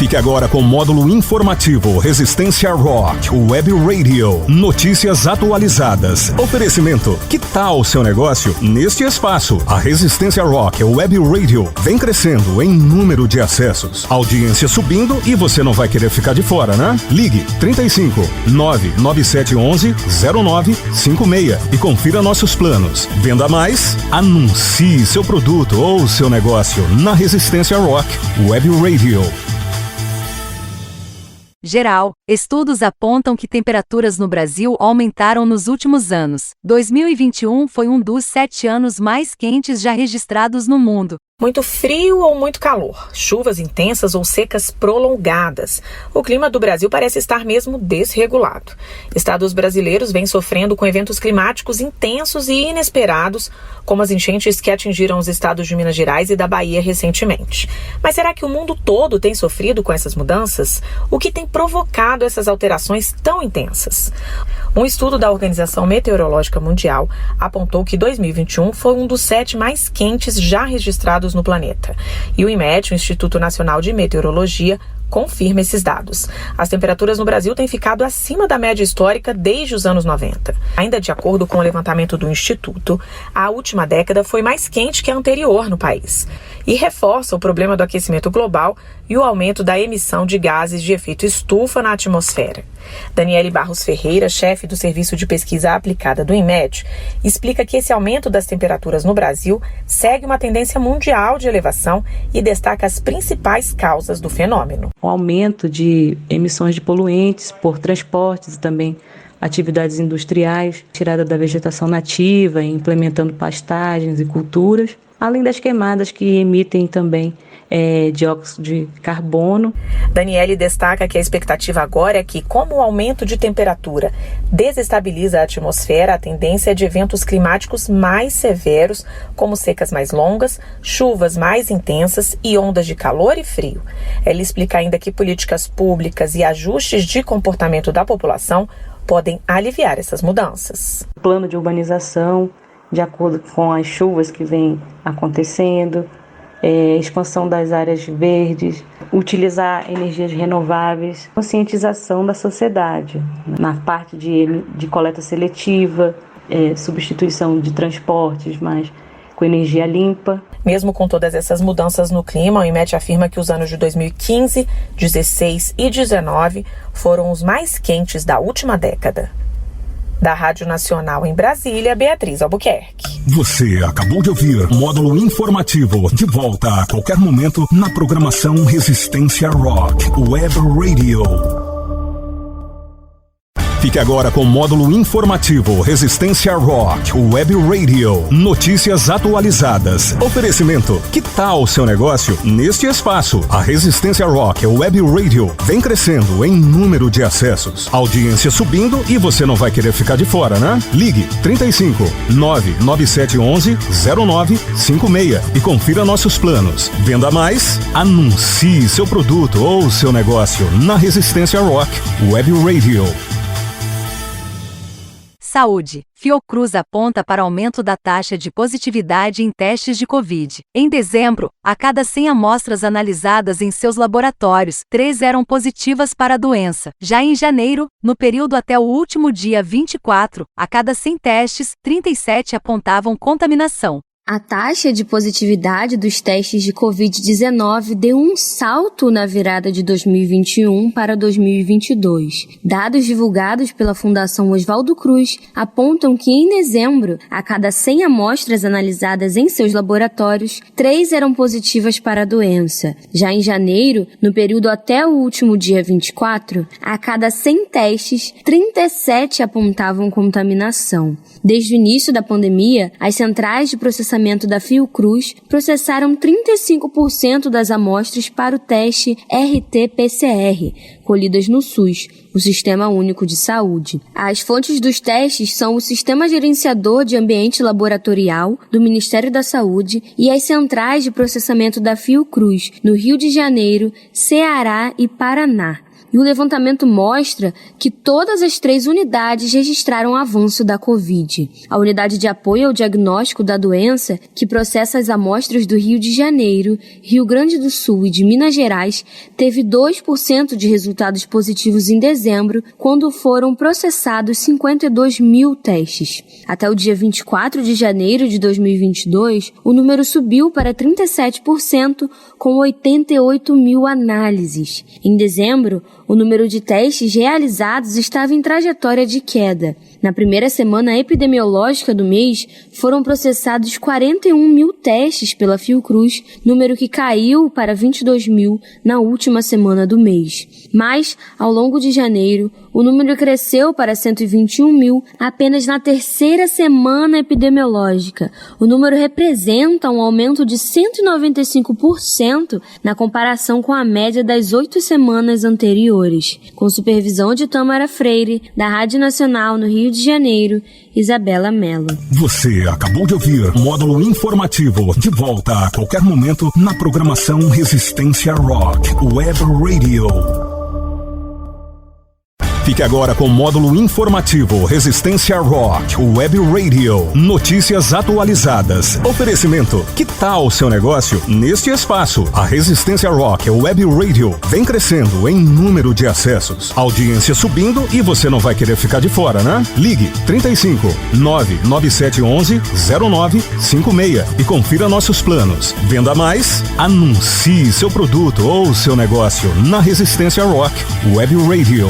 Fique agora com o módulo informativo Resistência Rock, Web Radio. Notícias atualizadas. Oferecimento. Que tal o seu negócio neste espaço? A Resistência Rock, Web Radio, vem crescendo em número de acessos. Audiência subindo e você não vai querer ficar de fora, né? Ligue 35 99711 0956 e confira nossos planos. Venda mais? Anuncie seu produto ou seu negócio na Resistência Rock, Web Radio. Geral, estudos apontam que temperaturas no Brasil aumentaram nos últimos anos. 2021 foi um dos 7 anos mais quentes já registrados no mundo. Muito frio ou muito calor, chuvas intensas ou secas prolongadas. O clima do Brasil parece estar mesmo desregulado. Estados brasileiros vêm sofrendo com eventos climáticos intensos e inesperados, como as enchentes que atingiram os estados de Minas Gerais e da Bahia recentemente. Mas será que o mundo todo tem sofrido com essas mudanças? O que tem provocado essas alterações tão intensas? Um estudo da Organização Meteorológica Mundial apontou que 2021 foi um dos 7 mais quentes já registrados no planeta. E o IMET, o Instituto Nacional de Meteorologia, confirma esses dados. As temperaturas no Brasil têm ficado acima da média histórica desde os anos 90. Ainda de acordo com o levantamento do Instituto, a última década foi mais quente que a anterior no país e reforça o problema do aquecimento global e o aumento da emissão de gases de efeito estufa na atmosfera. Daniele Barros Ferreira, chefe do Serviço de Pesquisa Aplicada do INMET, explica que esse aumento das temperaturas no Brasil segue uma tendência mundial de elevação e destaca as principais causas do fenômeno. O aumento de emissões de poluentes por transportes e também atividades industriais, tirada da vegetação nativa, implementando pastagens e culturas, além das queimadas que emitem também dióxido de carbono. Daniele destaca que a expectativa agora é que, como o aumento de temperatura desestabiliza a atmosfera, a tendência é de eventos climáticos mais severos, como secas mais longas, chuvas mais intensas e ondas de calor e frio. Ela explica ainda que políticas públicas e ajustes de comportamento da população podem aliviar essas mudanças. Plano de urbanização, de acordo com as chuvas que vêm acontecendo, expansão das áreas verdes, utilizar energias renováveis, conscientização da sociedade na parte de coleta seletiva, substituição de transportes, mas com energia limpa. Mesmo com todas essas mudanças no clima, o INMET afirma que os anos de 2015, 16 e 19 foram os mais quentes da última década. Da Rádio Nacional em Brasília, Beatriz Albuquerque. Você acabou de ouvir Módulo Informativo, de volta a qualquer momento na programação Resistência Rock, Web Radio. Fique agora com o módulo informativo Resistência Rock, Web Radio. Notícias atualizadas. Oferecimento. Que tal o seu negócio neste espaço? A Resistência Rock, Web Radio, vem crescendo em número de acessos. Audiência subindo e você não vai querer ficar de fora, né? Ligue 35 99711 0956 e confira nossos planos. Venda mais? Anuncie seu produto ou seu negócio na Resistência Rock, Web Radio. Saúde. Fiocruz aponta para aumento da taxa de positividade em testes de Covid. Em dezembro, a cada 100 amostras analisadas em seus laboratórios, 3 eram positivas para a doença. Já em janeiro, no período até o último dia 24, a cada 100 testes, 37 apontavam contaminação. A taxa de positividade dos testes de Covid-19 deu um salto na virada de 2021 para 2022. Dados divulgados pela Fundação Oswaldo Cruz apontam que em dezembro, a cada 100 amostras analisadas em seus laboratórios, 3 eram positivas para a doença. Já em janeiro, no período até o último dia 24, a cada 100 testes, 37 apontavam contaminação. Desde o início da pandemia, as centrais de processamento da Fiocruz processaram 35% das amostras para o teste RT-PCR, colhidas no SUS, o Sistema Único de Saúde. As fontes dos testes são o Sistema Gerenciador de Ambiente Laboratorial do Ministério da Saúde e as centrais de processamento da Fiocruz, no Rio de Janeiro, Ceará e Paraná. E o levantamento mostra que todas as 3 unidades registraram avanço da Covid. A unidade de apoio ao diagnóstico da doença, que processa as amostras do Rio de Janeiro, Rio Grande do Sul e de Minas Gerais, teve 2% de resultados positivos em dezembro, quando foram processados 52 mil testes. Até o dia 24 de janeiro de 2022, o número subiu para 37%, com 88 mil análises. Em dezembro, o número de testes realizados estava em trajetória de queda. Na primeira semana epidemiológica do mês, foram processados 41 mil testes pela Fiocruz, número que caiu para 22 mil na última semana do mês. Mas, ao longo de janeiro, o número cresceu para 121 mil apenas na terceira semana epidemiológica. O número representa um aumento de 195% na comparação com a média das 8 semanas anteriores. Com supervisão de Tâmara Freire, da Rádio Nacional no Rio de Janeiro, Isabela Mello. Você acabou de ouvir Módulo Informativo, de volta a qualquer momento na programação Resistência Rock Web Radio. Fique agora com o Módulo Informativo Resistência Rock Web Radio. Notícias atualizadas. Oferecimento. Que tal o seu negócio neste espaço? A Resistência Rock Web Radio vem crescendo em número de acessos. Audiência subindo e você não vai querer ficar de fora, né? Ligue 35 99711 0956 e confira nossos planos. Venda mais? Anuncie seu produto ou seu negócio na Resistência Rock Web Radio.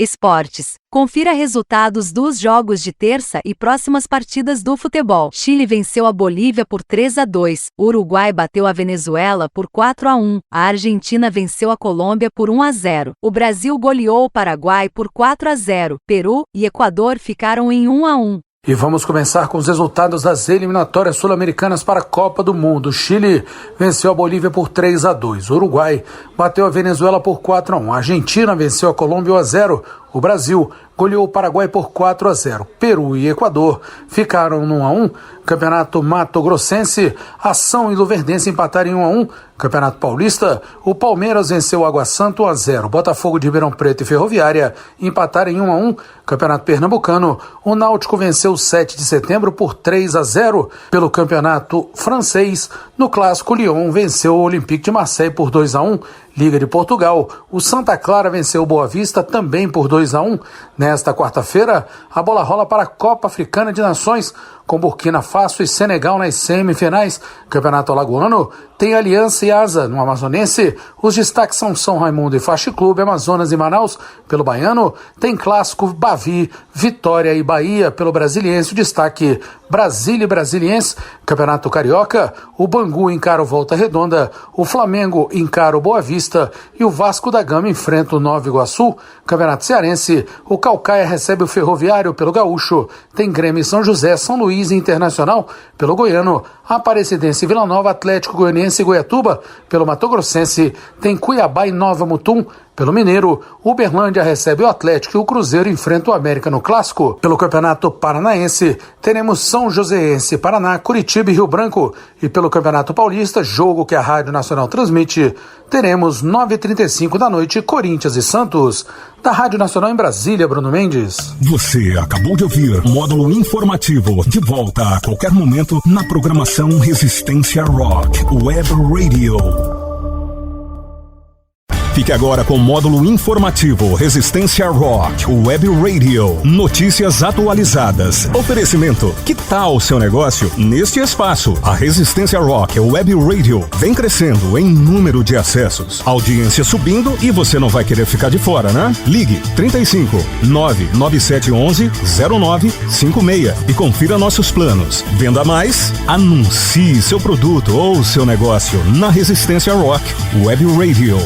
Esportes. Confira resultados dos jogos de terça e próximas partidas do futebol. Chile venceu a Bolívia por 3-2. O Uruguai bateu a Venezuela por 4-1. A Argentina venceu a Colômbia por 1-0. O Brasil goleou o Paraguai por 4-0. Peru e Equador ficaram em 1-1. E vamos começar com os resultados das eliminatórias sul-americanas para a Copa do Mundo. O Chile venceu a Bolívia por 3-2. O Uruguai bateu a Venezuela por 4-1. A Argentina venceu a Colômbia 1-0. O Brasil goleou o Paraguai por 4-0. Peru e Equador ficaram no 1-1. Campeonato Mato Grossense, Ação e Luverdense empataram em 1-1. Campeonato Paulista, o Palmeiras venceu o Água Santa 1-0. Botafogo de Ribeirão Preto e Ferroviária empataram em 1-1. Campeonato Pernambucano, o Náutico venceu o 7 de setembro por 3-0. Pelo Campeonato Francês, no Clássico, Lyon venceu o Olympique de Marseille por 2-1. Liga de Portugal, o Santa Clara venceu o Boa Vista também por 2-1. Nesta quarta-feira, a bola rola para a Copa Africana de Nações, com Burkina Faso e Senegal nas semifinais. Campeonato Alagoano tem Aliança e Asa. No Amazonense, os destaques são São Raimundo e Faixa Clube, Amazonas e Manaus. Pelo Baiano, tem Clássico, Bavi, Vitória e Bahia. Pelo Brasiliense, o destaque Brasília e Brasiliense. Campeonato Carioca, o Bangu encara o Volta Redonda, o Flamengo encara o Boa Vista e o Vasco da Gama enfrenta o Nova Iguaçu. Campeonato Cearense, o Caucaia recebe o Ferroviário. Pelo Gaúcho, tem Grêmio e São José, São Luís e Internacional. Pelo Goiano, Aparecidense e Vila Nova, Atlético Goianiense e Goiatuba. Pelo Mato Grossense, tem Cuiabá e Nova Mutum. Pelo Mineiro, Uberlândia recebe o Atlético e o Cruzeiro enfrenta o América no Clássico. Pelo Campeonato Paranaense, teremos São Joséense, Paraná, Curitiba e Rio Branco. E pelo Campeonato Paulista, jogo que a Rádio Nacional transmite, teremos 9h35 da noite, Corinthians e Santos. Da Rádio Nacional em Brasília, Bruno Mendes. Você acabou de ouvir Módulo Informativo, de volta a qualquer momento na programação Resistência Rock Web Radio. Fique agora com o Módulo Informativo Resistência Rock Web Radio. Notícias atualizadas. Oferecimento. Que tal o seu negócio neste espaço? A Resistência Rock Web Radio vem crescendo em número de acessos. Audiência subindo e você não vai querer ficar de fora, né? Ligue 35 99711 0956 e confira nossos planos. Venda mais? Anuncie seu produto ou seu negócio na Resistência Rock Web Radio.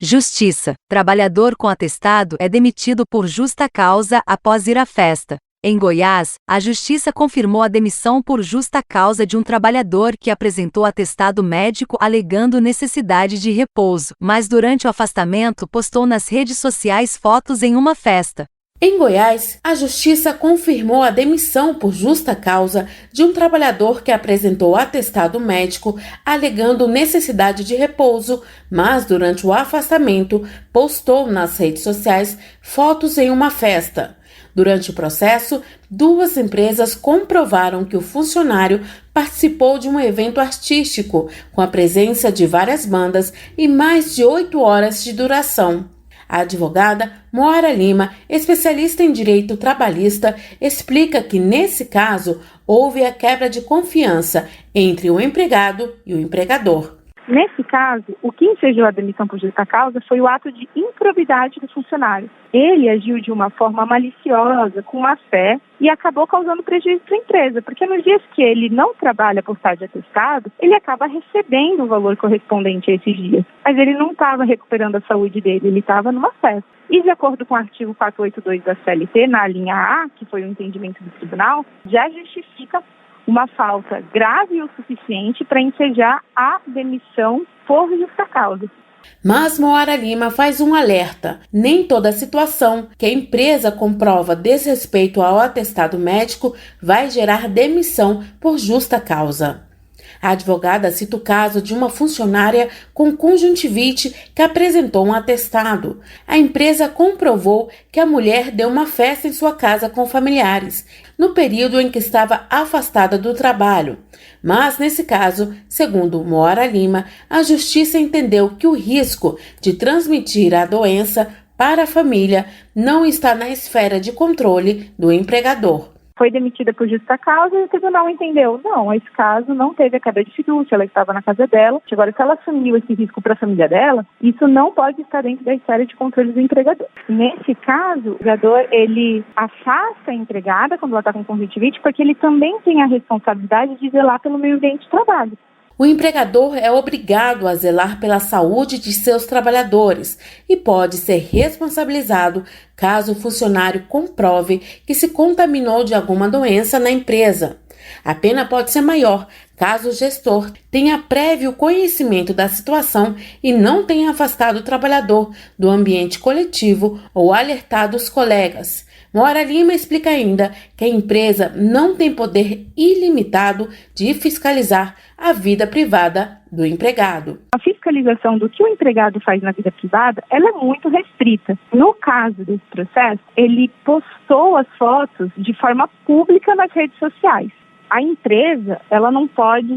Justiça. Trabalhador com atestado é demitido por justa causa após ir à festa. Em Goiás, a Justiça confirmou a demissão por justa causa de um trabalhador que apresentou atestado médico alegando necessidade de repouso, mas durante o afastamento postou nas redes sociais fotos em uma festa. Em Goiás, a Justiça confirmou a demissão por justa causa de um trabalhador que apresentou atestado médico alegando necessidade de repouso, mas durante o afastamento postou nas redes sociais fotos em uma festa. Durante o processo, 2 empresas comprovaram que o funcionário participou de um evento artístico com a presença de várias bandas e mais de 8 horas de duração. A advogada Moara Lima, especialista em direito trabalhista, explica que, nesse caso, houve a quebra de confiança entre o empregado e o empregador. Nesse caso, o que ensejou a demissão por justa causa foi o ato de improbidade do funcionário. Ele agiu de uma forma maliciosa, com má fé, e acabou causando prejuízo para a empresa, porque nos dias que ele não trabalha por estar de atestado, ele acaba recebendo o valor correspondente a esses dias. Mas ele não estava recuperando a saúde dele, ele estava numa festa. E de acordo com o artigo 482 da CLT, na linha A, que foi o entendimento do tribunal, já justifica uma falta grave o suficiente para ensejar a demissão por justa causa. Mas Moara Lima faz um alerta: nem toda situação que a empresa comprova desrespeito ao atestado médico vai gerar demissão por justa causa. A advogada cita o caso de uma funcionária com conjuntivite que apresentou um atestado. A empresa comprovou que a mulher deu uma festa em sua casa com familiares, no período em que estava afastada do trabalho. Mas, nesse caso, segundo Moara Lima, a justiça entendeu que o risco de transmitir a doença para a família não está na esfera de controle do empregador. Foi demitida por justa causa e o tribunal entendeu, não, esse caso não teve a quebra de fidúcia, ela estava na casa dela. Agora, se ela assumiu esse risco para a família dela, isso não pode estar dentro da esfera de controle do empregador. Nesse caso, o empregador, ele afasta a empregada quando ela está com conjuntivite, porque ele também tem a responsabilidade de zelar pelo meio ambiente de trabalho. O empregador é obrigado a zelar pela saúde de seus trabalhadores e pode ser responsabilizado caso o funcionário comprove que se contaminou de alguma doença na empresa. A pena pode ser maior caso o gestor tenha prévio conhecimento da situação e não tenha afastado o trabalhador do ambiente coletivo ou alertado os colegas. Moara Lima explica ainda que a empresa não tem poder ilimitado de fiscalizar a vida privada do empregado. A fiscalização do que o empregado faz na vida privada, ela é muito restrita. No caso desse processo, ele postou as fotos de forma pública nas redes sociais. A empresa, ela não pode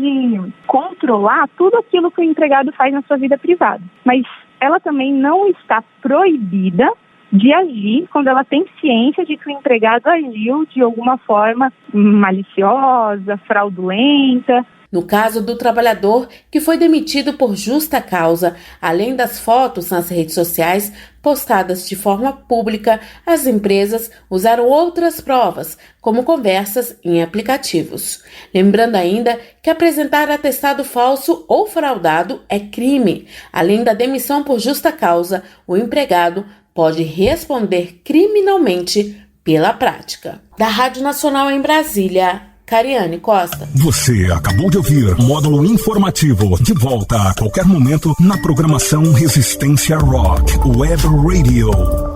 controlar tudo aquilo que o empregado faz na sua vida privada, mas ela também não está proibida de agir quando ela tem ciência de que o empregado agiu de alguma forma maliciosa, fraudulenta. No caso do trabalhador que foi demitido por justa causa, além das fotos nas redes sociais postadas de forma pública, as empresas usaram outras provas, como conversas em aplicativos. Lembrando ainda que apresentar atestado falso ou fraudado é crime. Além da demissão por justa causa, o empregado pode responder criminalmente pela prática. Da Rádio Nacional em Brasília, Cariane Costa. Você acabou de ouvir Módulo Informativo, de volta a qualquer momento na programação Resistência Rock Web Radio.